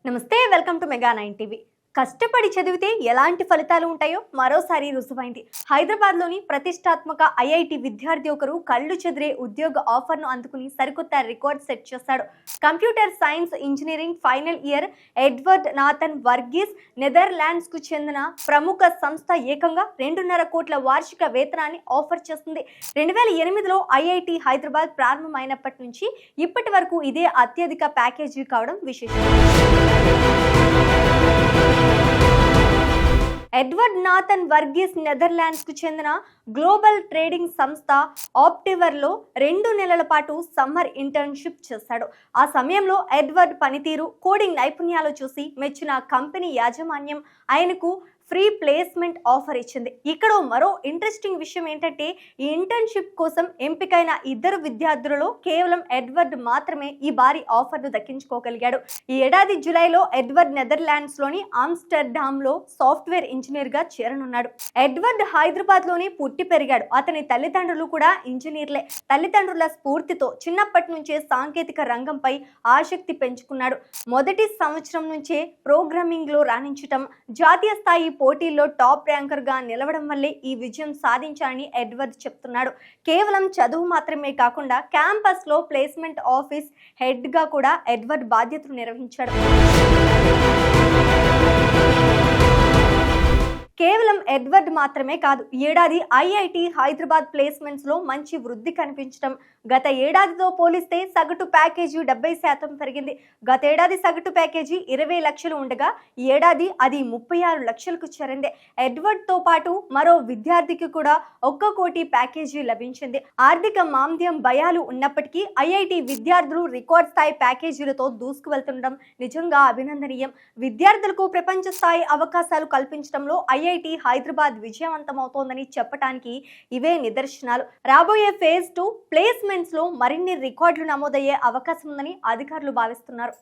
నమస్తే, welcome to mega 9 TV. కష్టపడి చదివితే ఎలాంటి ఫలితాలు ఉంటాయో మరోసారి రుజువైంది. హైదరాబాద్లోని ప్రతిష్టాత్మక ఐఐటి విద్యార్థి ఒకరు కళ్ళు చెదిరే ఉద్యోగ ఆఫర్ను అందుకుని సరికొత్త రికార్డ్ సెట్ చేశాడు. Computer science engineering final year Edward Nathan Varghese నెదర్లాండ్స్కు చెందిన ప్రముఖ సంస్థ ఏకంగా 2.5 కోట్ల వార్షిక వేతనాన్ని ఆఫర్ చేస్తుంది. 2008లో ఐఐటి హైదరాబాద్ ప్రారంభమైనప్పటి నుంచి ఇప్పటి వరకు ఇదే అత్యధిక ప్యాకేజీ కావడం విశేషం. ఎడ్వర్డ్ నాథన్ వర్గీస్ నెదర్లాండ్స్కు చెందిన గ్లోబల్ ట్రేడింగ్ సంస్థ ఆప్టివర్లో 2 నెలల పాటు సమ్మర్ ఇంటర్న్షిప్ చేశాడు. ఆ సమయంలో ఎడ్వర్డ్ పనితీరు, కోడింగ్ నైపుణ్యాలు చూసి మెచ్చిన కంపెనీ యాజమాన్యం ఆయనకు ఫ్రీ ప్లేస్మెంట్ ఆఫర్ ఇచ్చింది. ఇక్కడ మరో ఇంట్రెస్టింగ్ విషయం ఏంటంటే, ఈ ఇంటర్న్షిప్ కోసం ఎంపికైన 2 విద్యార్థులలో కేవలం ఎడ్వర్డ్ మాత్రమే ఈ భారీ ఆఫర్ను దక్కించుకోగలిగాడు. ఈ ఏడాది జూలైలో ఎడ్వర్డ్ నెదర్లాండ్స్లోని ఆమ్స్టర్డామ్లో సాఫ్ట్వేర్ ఇంజనీర్గా చేరనున్నాడు. ఎడ్వర్డ్ హైదరాబాద్లోనే పుట్టి పెరిగాడు. అతని తల్లిదండ్రులు కూడా ఇంజనీర్లే. తల్లిదండ్రుల స్ఫూర్తితో చిన్నప్పటి నుంచే సాంకేతిక రంగంపై ఆసక్తి పెంచుకున్నాడు. మొదటి సంవత్సరం నుంచే ప్రోగ్రామింగ్లో రాణించటం, జాతీయ స్థాయి పోటీల్లో టాప్ ర్యాంకర్గా నిలవడం వల్లే ఈ విజయం సాధించాలని ఎడ్వర్డ్ చెప్తున్నాడు. కేవలం చదువు మాత్రమే కాకుండా క్యాంపస్లో ప్లేస్మెంట్ ఆఫీస్ హెడ్గా కూడా ఎడ్వర్డ్ బాధ్యతలు నిర్వహించాడు. కేవలం ఎడ్వర్డ్ మాత్రమే కాదు, ఏడాది ఐఐటి హైదరాబాద్ ప్లేస్మెంట్స్ లో మంచి వృద్ధి కనిపించడం, గత ఏడాదితో పోలిస్తే సగటు ప్యాకేజీ 70% పెరిగింది. గతేడాది సగటు ప్యాకేజీ 20 లక్షలు ఉండగా ఈ ఏడాది అది 36 లక్షలకు చేరింది. ఎడ్వర్డ్ తో పాటు మరో విద్యార్థికి కూడా 1 కోటి ప్యాకేజీ లభించింది. ఆర్థిక మాంద్యం భయాలు ఉన్నప్పటికీ ఐఐటి విద్యార్థులు రికార్డ్ స్థాయి ప్యాకేజీలతో దూసుకువెళ్తుండడం నిజంగా అభినందనీయం. విద్యార్థులకు ప్రపంచ స్థాయి అవకాశాలు కల్పించడంలో ఐఐటి హైదరాబాద్ విజయవంతమవుతోందని చెప్పడానికి ఇవే నిదర్శనాలు. రాబోయే ఫేజ్ 2 ప్లేస్మెంట్స్ లో మరిన్ని రికార్డులు నమోదయ్యే అవకాశం ఉందని అధికారులు భావిస్తున్నారు.